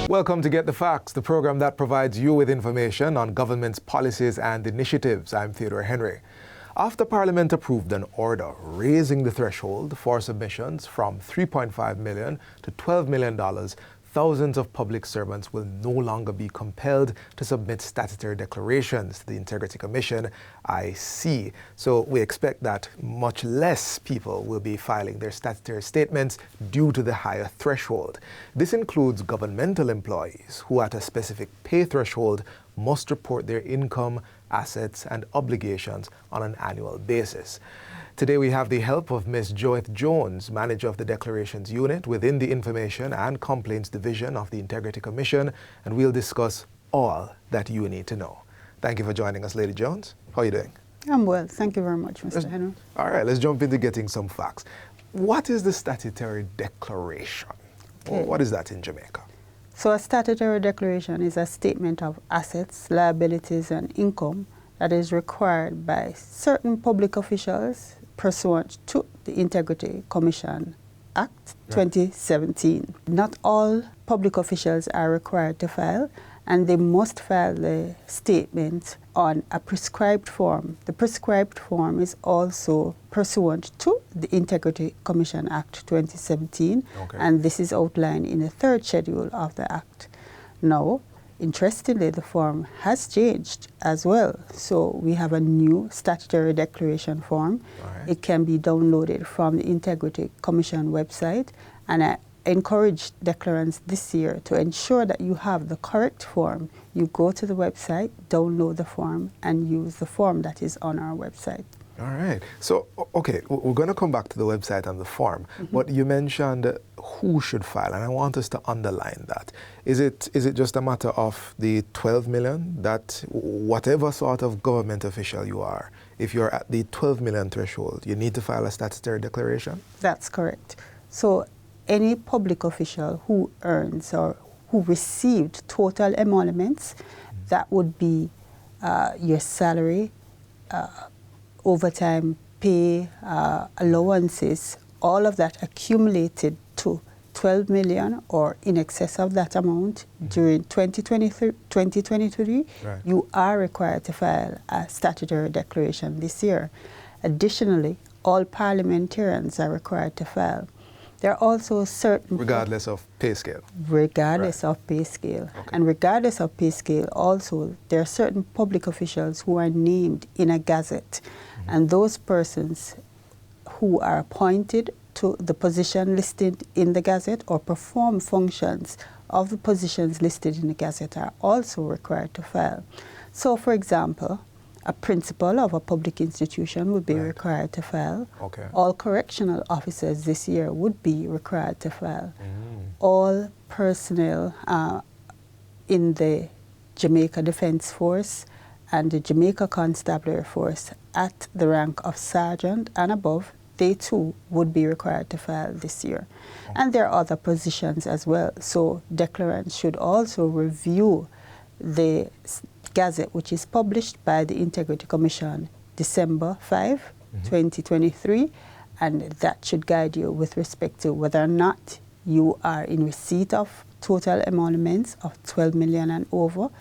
Welcome to Get the Facts, the program that provides you with information on government's policies and initiatives. I'm Theodore Henry. After Parliament approved an order raising the threshold for submissions from $3.5 million to $12 million, thousands of public servants will no longer be compelled to submit statutory declarations to the Integrity Commission, IC. So we expect that much less people will be filing their statutory statements due to the higher threshold. This includes governmental employees who at a specific pay threshold must report their income, assets, and obligations on an annual basis. Today we have the help of Ms. Joeth Jones, Manager of the Declarations Unit within the Information and Complaints Division of the Integrity Commission, and we'll discuss all that you need to know. Thank you for joining us, Lady Jones. How are you doing? I'm well. Thank you very much, Mr. Henry. All right, let's jump into getting some facts. What is the statutory declaration? Okay. What is that in Jamaica? So a statutory declaration is a statement of assets, liabilities, and income that is required by certain public officials pursuant to the Integrity Commission Act 2017. Not all public officials are required to file, and they must file the statement on a prescribed form. The prescribed form is also pursuant to the Integrity Commission Act 2017, and this is outlined in the third schedule of the Act. Now, interestingly, the form has changed as well. So we have a new statutory declaration form. Right. It can be downloaded from the Integrity Commission website, and I encourage declarants this year to ensure that you have the correct form. You go to the website, download the form, and use the form that is on our website. All right. So, okay, we're going to come back to the website and the form, but you mentioned who should file, and I want us to underline that. Is it just a matter of the 12 million, that whatever sort of government official you are, if you're at the 12 million threshold, you need to file a statutory declaration? That's correct. So any public official who earns or who received total emoluments, that would be your salary, overtime pay, allowances, all of that accumulated to 12 million or in excess of that amount during 2023, right, you are required to file a statutory declaration this year. Additionally, all parliamentarians are required to file. There are also certain... Regardless of pay scale? Regardless of pay scale. Okay. And regardless of pay scale, also, there are certain public officials who are named in a gazette. And those persons who are appointed to the position listed in the gazette or perform functions of the positions listed in the gazette are also required to file. So, for example, a principal of a public institution would be required to file. Okay. All correctional officers this year would be required to file. All personnel in the Jamaica Defense Force and the Jamaica Constabulary Force at the rank of sergeant and above, they too would be required to file this year. And there are other positions as well. So declarants should also review the Gazette, which is published by the Integrity Commission December 5, 2023, and that should guide you with respect to whether or not you are in receipt of total emoluments of 12 million and over.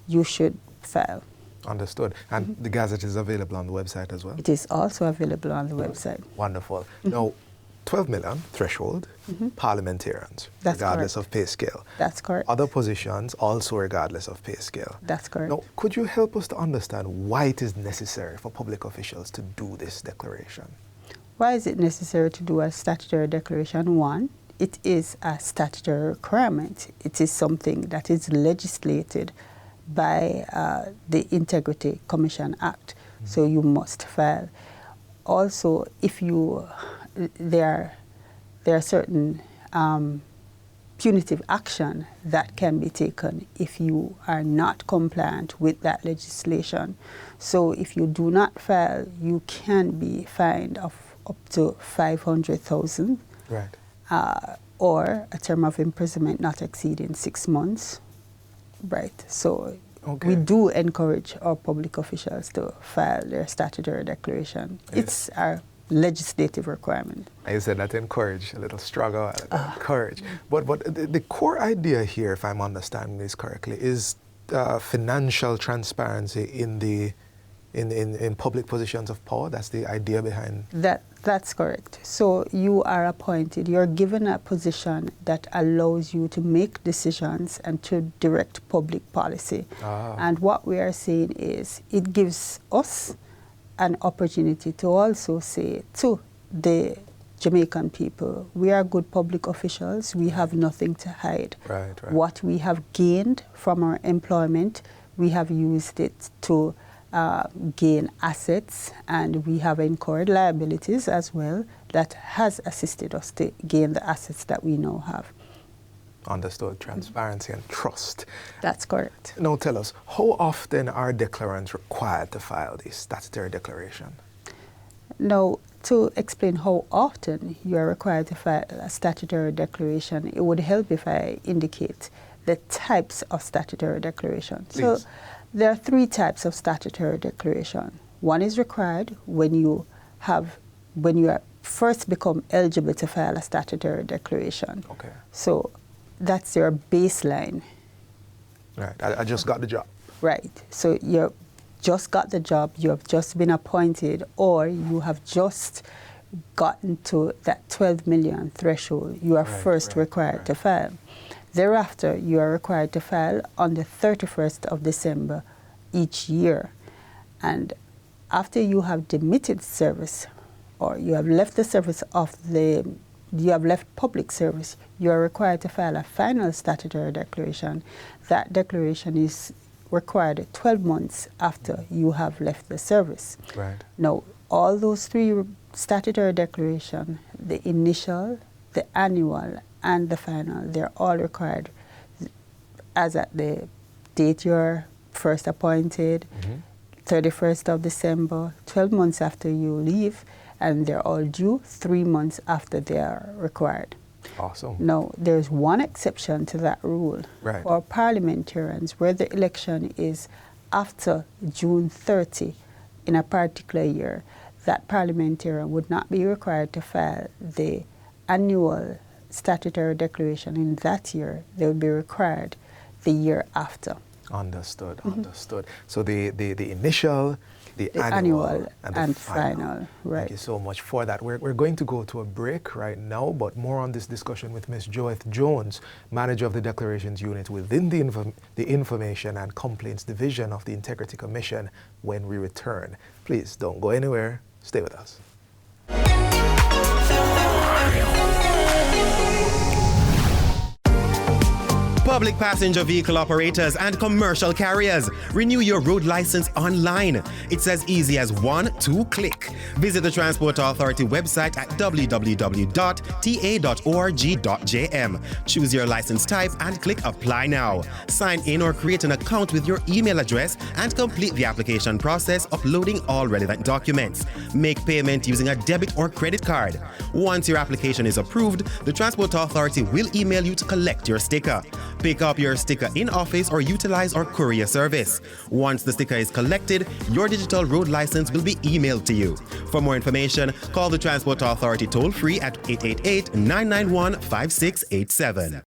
You should file. Understood. And the Gazette is available on the website as well? It is also available on the website. Wonderful. Now, 12 million threshold, parliamentarians, That's regardless correct. of pay scale. That's correct. Other positions also regardless of pay scale. That's correct. Now, could you help us to understand why it is necessary for public officials to do this declaration? Why is it necessary to do a statutory declaration? One, it is a statutory requirement. It is something that is legislated by the Integrity Commission Act. So you must file. Also, if you there are certain punitive action that can be taken if you are not compliant with that legislation. So if you do not file, you can be fined of up to 500,000, Right. or a term of imprisonment not exceeding 6 months. Right. So we do encourage our public officials to file their statutory declaration. Yes. It's our legislative requirement. I said that encourage, a little struggle, encourage. But the core idea here, if I'm understanding this correctly, is financial transparency in public positions of power. That's the idea behind. That's correct. So you are appointed, you're given a position that allows you to make decisions and to direct public policy. And what we are saying is it gives us an opportunity to also say to the Jamaican people, we are good public officials, we have nothing to hide. Right. What we have gained from our employment, we have used it to gain assets, and we have incurred liabilities as well that has assisted us to gain the assets that we now have. Understood. Transparency and trust. That's correct. Now tell us, how often are declarants required to file the statutory declaration? Now, to explain how often you are required to file a statutory declaration, it would help if I indicate the types of statutory declaration. Please. So there are 3 types of statutory declaration. One is required when you first become eligible to file a statutory declaration. Okay. So that's your baseline. Right. I just got the job. Right. So you just got the job, you have just been appointed, or you have just gotten to that 12 million threshold. You are first required to file. Thereafter, you are required to file on the 31st of December each year. And after you have demitted service, or you have left the service you have left public service, you are required to file a final statutory declaration. That declaration is required 12 months after you have left the service. Right. Now, all those 3 statutory declarations, the initial, the annual, and the final, they're all required as at the date you're first appointed, 31st of December, 12 months after you leave, and they're all due 3 months after they are required. Awesome. Now, there's one exception to that rule. Right. For parliamentarians, where the election is after June 30 in a particular year, that parliamentarian would not be required to file the annual statutory declaration in that year. They would be required the year after. Understood. So the initial, the annual and the final. Right. Thank you so much for that. We're going to go to a break right now, but more on this discussion with Ms. Joyce Jones, Manager of the Declarations Unit within the Information and Complaints Division of the Integrity Commission when we return. Please don't go anywhere. Stay with us. Public passenger vehicle operators and commercial carriers, renew your road license online. It's as easy as 1-2 click. Visit the Transport Authority website at www.ta.org.jm. Choose your license type and click Apply Now. Sign in or create an account with your email address and complete the application process, uploading all relevant documents. Make payment using a debit or credit card. Once your application is approved, the Transport Authority will email you to collect your sticker. Pick up your sticker in office or utilize our courier service. Once the sticker is collected, your digital road license will be emailed to you. For more information, call the Transport Authority toll-free at 888-991-5687.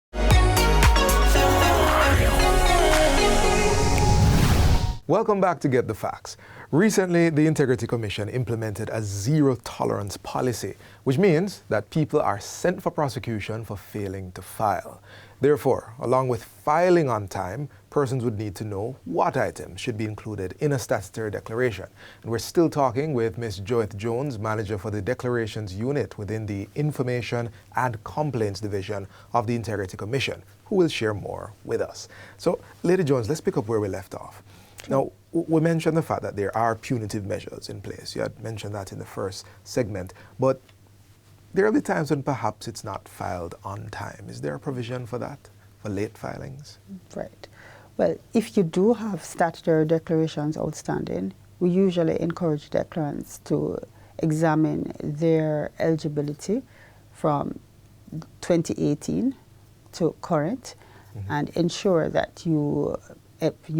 Welcome back to Get the Facts. Recently, the Integrity Commission implemented a zero-tolerance policy, which means that people are sent for prosecution for failing to file. Therefore, along with filing on time, persons would need to know what items should be included in a statutory declaration. And we're still talking with Ms. Joyce Jones, Manager for the Declarations Unit within the Information and Complaints Division of the Integrity Commission, who will share more with us. So, Lady Jones, let's pick up where we left off. Now, we mentioned the fact that there are punitive measures in place. You had mentioned that in the first segment, but there are the times when perhaps it's not filed on time. Is there a provision for that, for late filings? Right. Well, if you do have statutory declarations outstanding, we usually encourage declarants to examine their eligibility from 2018 to current and ensure that you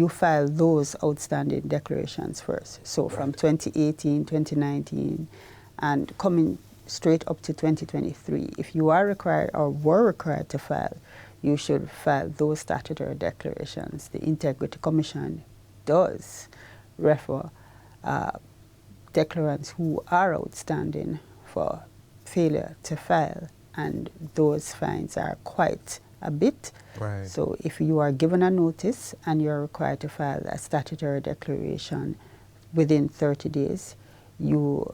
file those outstanding declarations first. So from 2018, 2019, and coming straight up to 2023, if you are required or were required to file, you should file those statutory declarations. The Integrity Commission does refer declarants who are outstanding for failure to file, and those fines are quite a bit. Right. So if you are given a notice and you're required to file a statutory declaration within 30 days, you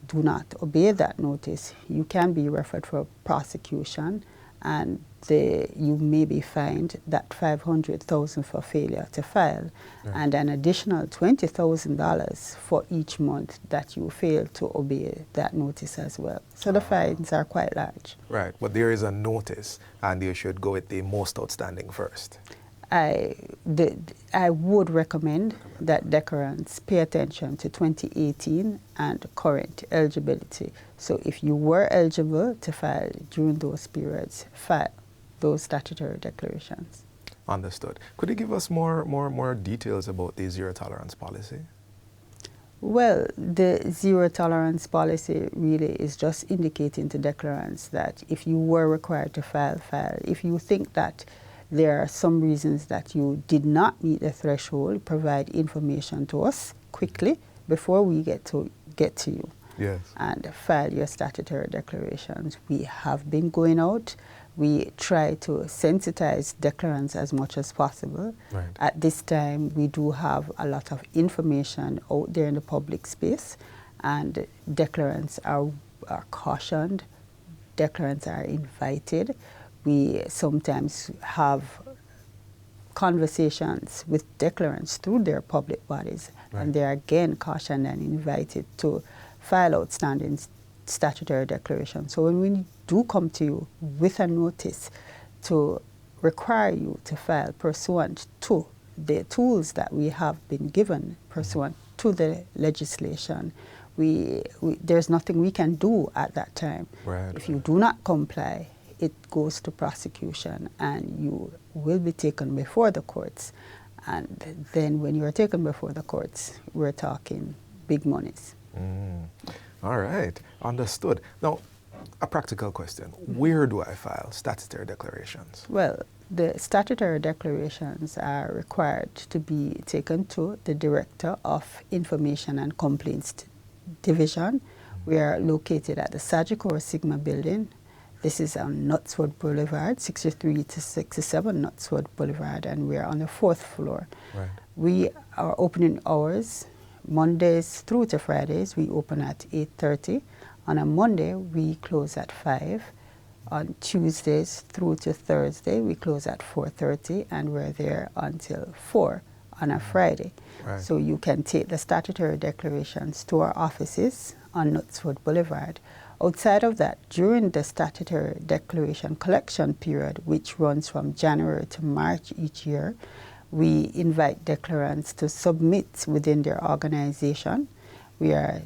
do not obey that notice, you can be referred for prosecution, and you may be fined that $500,000 for failure to file, right, and an additional $20,000 for each month that you fail to obey that notice as well. So the fines are quite large. Right, but there is a notice, and you should go with the most outstanding first. I would recommend that declarants pay attention to 2018 and current eligibility. So if you were eligible to file during those periods, file those statutory declarations. Understood. Could you give us more details about the zero tolerance policy? Well, the zero tolerance policy really is just indicating to declarants that if you were required to file, file. If you think that there are some reasons that you did not meet the threshold, provide information to us quickly before we get to you. Yes. And file your statutory declarations. We have been going out. We try to sensitize declarants as much as possible. Right. At this time, we do have a lot of information out there in the public space, and declarants are cautioned. Declarants are invited. We sometimes have conversations with declarants through their public bodies, right, and they are again cautioned and invited to file outstanding statutory declarations. So when we do come to you with a notice to require you to file pursuant to the tools that we have been given, pursuant to the legislation, there's nothing we can do at that time. Right. If you do not comply, it goes to prosecution, and you will be taken before the courts. And then when you are taken before the courts, we're talking big monies. All right, understood. Now, a practical question. Where do I file statutory declarations? Well, the statutory declarations are required to be taken to the Director of Information and Complaints Division. We are located at the Sagicor Sigma building. This is on Knutsford Boulevard, 63 to 67 Knutsford Boulevard, and we are on the 4th floor. Right. We are opening hours Mondays through to Fridays. We open at 8:30. On a Monday, we close at 5. On Tuesdays through to Thursday, we close at 4:30, and we're there until 4 on a Friday. Right. So you can take the statutory declarations to our offices on Knutsford Boulevard. Outside of that, during the statutory declaration collection period, which runs from January to March each year, we invite declarants to submit within their organization. We are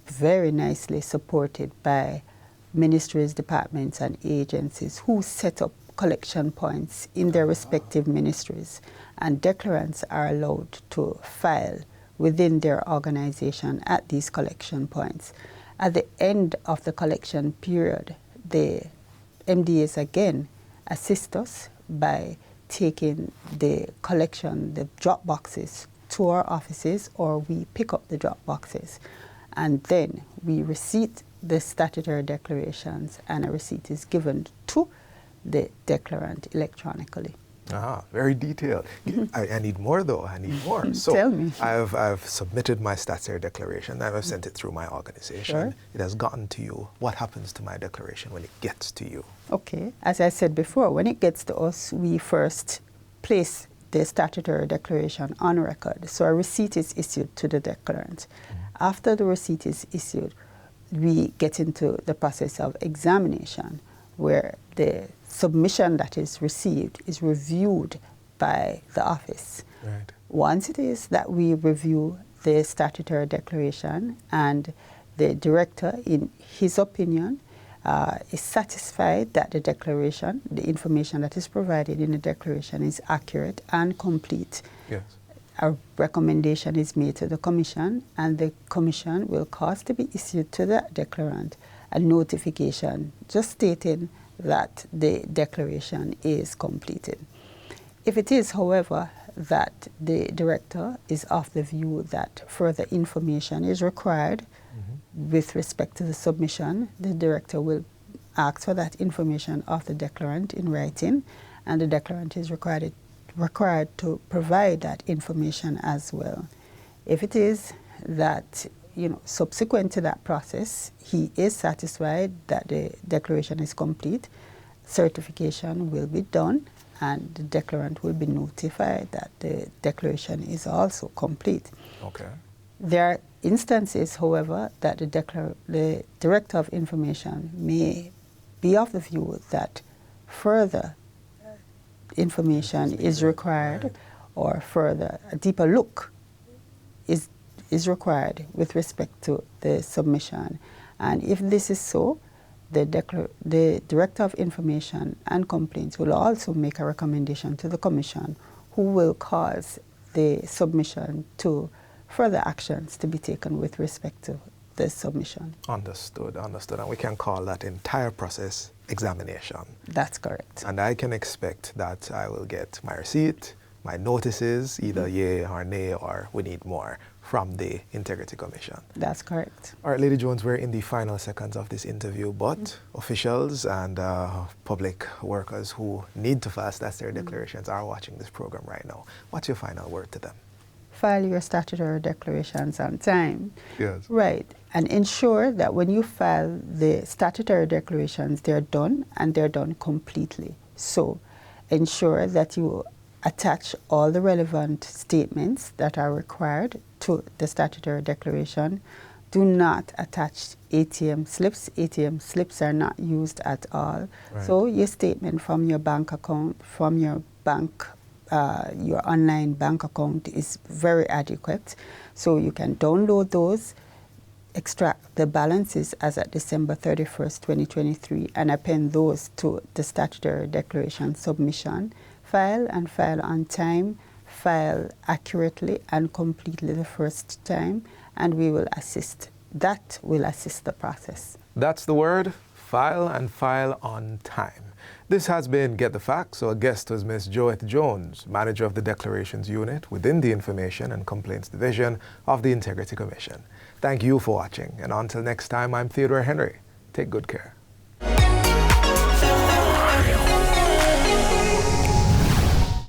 very nicely supported by ministries, departments, and agencies who set up collection points in their respective ministries, and declarants are allowed to file within their organization at these collection points. At the end of the collection period, the MDAs again assist us by taking the collection, the drop boxes, to our offices, or we pick up the drop boxes. And then we receipt the statutory declarations, and a receipt is given to the declarant electronically. Very detailed. I need more, though. I need more. So Tell me. I've submitted my statutory declaration. I've sent it through my organization. Sure. It has gotten to you. What happens to my declaration when it gets to you? Okay. As I said before, when it gets to us, we first place the statutory declaration on record. So a receipt is issued to the declarant. After the receipt is issued, we get into the process of examination, where the submission that is received is reviewed by the office. Right. Once it is that we review the statutory declaration, and the director, in his opinion, is satisfied that the declaration, the information that is provided in the declaration, is accurate and complete, Yes. a recommendation is made to the Commission, and the Commission will cause to be issued to the declarant a notification just stating that the declaration is completed. If it is, however, that the director is of the view that further information is required with respect to the submission, the director will ask for that information of the declarant in writing, and the declarant is required to provide that information as well. If it is that, subsequent to that process, he is satisfied that the declaration is complete, certification will be done, and the declarant will be notified that the declaration is also complete. Okay. There are instances, however, that the Director of Information may be of the view that further information is required, or further a deeper look is required with respect to the submission. And if this is so, the Director of Information and Complaints will also make a recommendation to the Commission, who will cause the submission to further actions to be taken with respect to the submission. Understood. And we can call that entire process examination. That's correct. And I can expect that I will get my receipt, my notices, either yay or nay, or we need more, from the Integrity Commission. That's correct. All right, Lady Jones, we're in the final seconds of this interview, but officials and public workers who need to file statutory declarations are watching this program right now. What's your final word to them? File your statutory declarations on time. Yes. Right. And ensure that when you file the statutory declarations, they're done, and they're done completely. So ensure that you attach all the relevant statements that are required to the statutory declaration. Do not attach ATM slips. ATM slips are not used at all. Right. So your statement from your bank account, from your bank, your online bank account is very adequate. So you can download those, extract the balances as at December 31st, 2023, and append those to the statutory declaration submission. File and file on time, file accurately and completely the first time, and we will assist. That will assist the process. That's the word, file and file on time. This has been Get the Facts. Our guest was Ms. Joeth Jones, Manager of the Declarations Unit within the Information and Complaints Division of the Integrity Commission. Thank you for watching, and until next time, I'm Theodore Henry. Take good care.